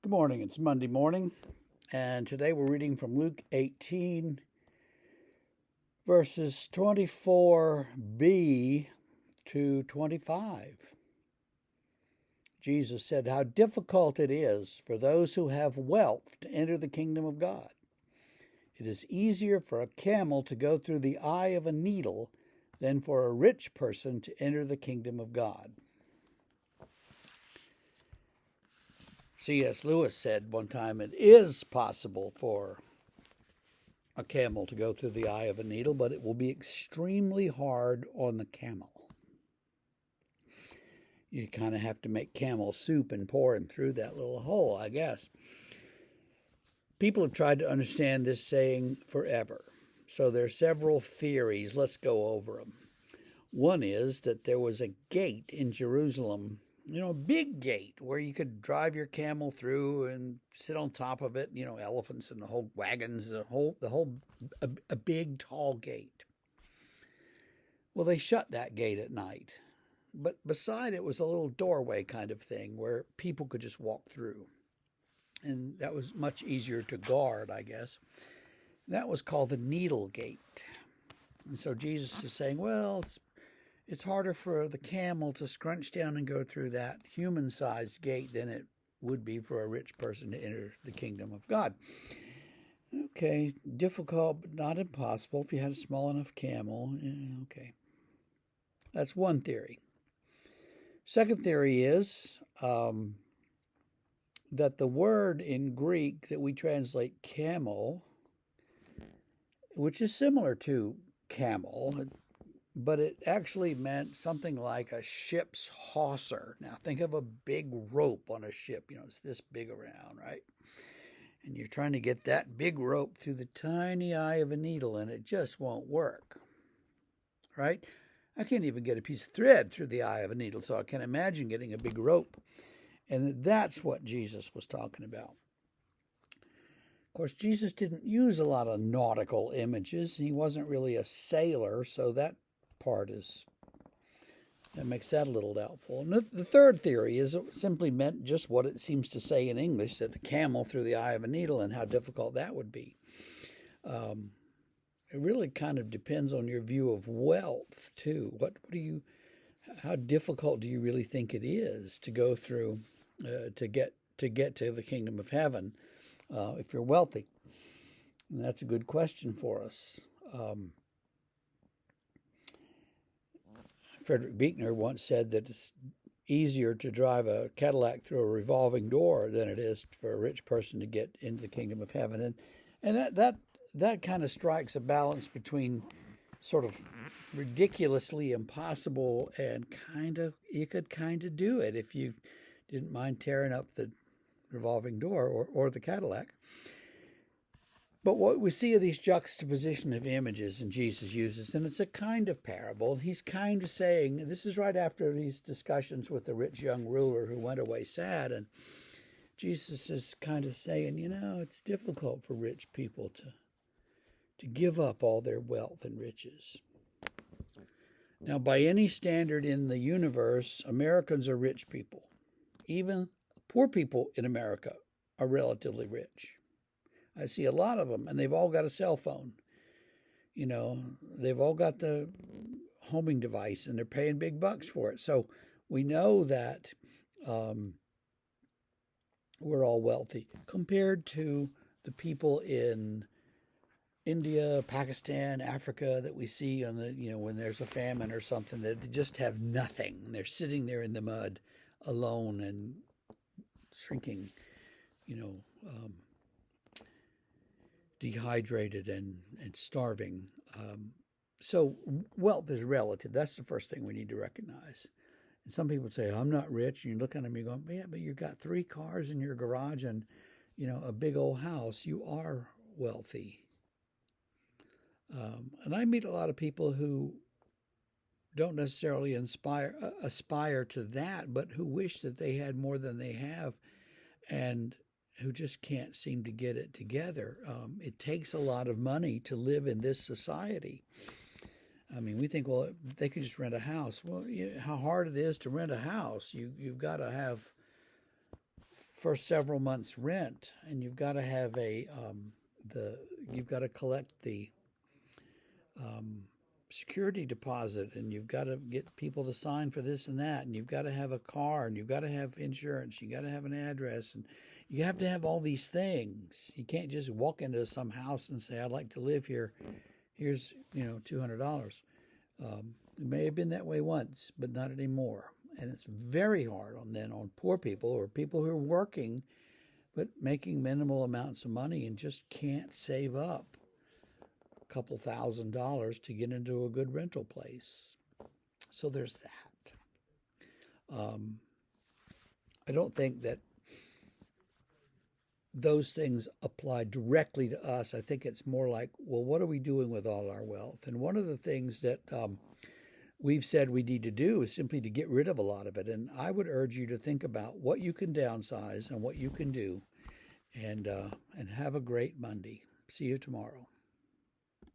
Good morning. It's Monday morning, and today we're reading from Luke 18, verses 24b to 25. Jesus said, "How difficult it is for those who have wealth to enter the kingdom of God. It is easier for a camel to go through the eye of a needle than for a rich person to enter the kingdom of God." C.S. Lewis said one time, it is possible for a camel to go through the eye of a needle, but it will be extremely hard on the camel. You kind of have to make camel soup and pour him through that little hole, I guess. People have tried to understand this saying forever. So there are several theories. Let's go over them. One is that there was a gate in Jerusalem, a big gate where you could drive your camel through and sit on top of it, elephants and the whole wagons, a big tall gate. Well, they shut that gate at night. But beside it was a little doorway kind of thing where people could just walk through. And that was much easier to guard, I guess. That was called the needle gate. And so Jesus is saying, well, it's harder for the camel to scrunch down and go through that human-sized gate than it would be for a rich person to enter the kingdom of God. Okay, difficult but not impossible if you had a small enough camel. Okay, that's one theory. Second theory is that the word in Greek that we translate camel, which is similar to camel, but it actually meant something like a ship's hawser. Now, think of a big rope on a ship. It's this big around, right? And you're trying to get that big rope through the tiny eye of a needle, and it just won't work, right? I can't even get a piece of thread through the eye of a needle, so I can imagine getting a big rope. And that's what Jesus was talking about. Of course, Jesus didn't use a lot of nautical images. He wasn't really a sailor, so that makes that a little doubtful. And the third theory is it simply meant just what it seems to say in English, that a camel through the eye of a needle and how difficult that would be. It really kind of depends on your view of wealth too. How difficult do you really think it is to go through to get to the kingdom of heaven if you're wealthy? And that's a good question for us. Frederick Buechner once said that it's easier to drive a Cadillac through a revolving door than it is for a rich person to get into the kingdom of heaven. And that kind of strikes a balance between sort of ridiculously impossible and you could kind of do it if you didn't mind tearing up the revolving door or the Cadillac. But what we see are these juxtaposition of images and Jesus uses, and it's a kind of parable. He's kind of saying, this is right after these discussions with the rich young ruler who went away sad, and Jesus is kind of saying, it's difficult for rich people to give up all their wealth and riches. Now, by any standard in the universe, Americans are rich people. Even poor people in America are relatively rich. I see a lot of them, and they've all got a cell phone. They've all got the homing device, and they're paying big bucks for it. So we know that we're all wealthy compared to the people in India, Pakistan, Africa that we see on when there's a famine or something, that they just have nothing. They're sitting there in the mud alone and shrinking, dehydrated and starving. So wealth is relative. That's the first thing we need to recognize. And some people say, I'm not rich. And you look at them, you're going, yeah, but you've got 3 cars in your garage and, a big old house. You are wealthy. And I meet a lot of people who don't necessarily aspire to that, but who wish that they had more than they have and who just can't seem to get it together. It takes a lot of money to live in this society. I mean, we think, well, they could just rent a house. Well, how hard it is to rent a house. You've got to have for several months' rent, and you've got to have you've got to collect the security deposit, and you've got to get people to sign for this and that, and you've got to have a car, and you've got to have insurance, you got to have an address, and you have to have all these things. You can't just walk into some house and say, "I'd like to live here. Here's $200." It may have been that way once, but not anymore. And it's very hard on poor people or people who are working but making minimal amounts of money and just can't save up a couple $1,000s to get into a good rental place. So there's that. I don't think that those things apply directly to us. I think it's more like, well, what are we doing with all our wealth? And one of the things that we've said we need to do is simply to get rid of a lot of it. And I would urge you to think about what you can downsize and what you can do, and have a great Monday. See you tomorrow.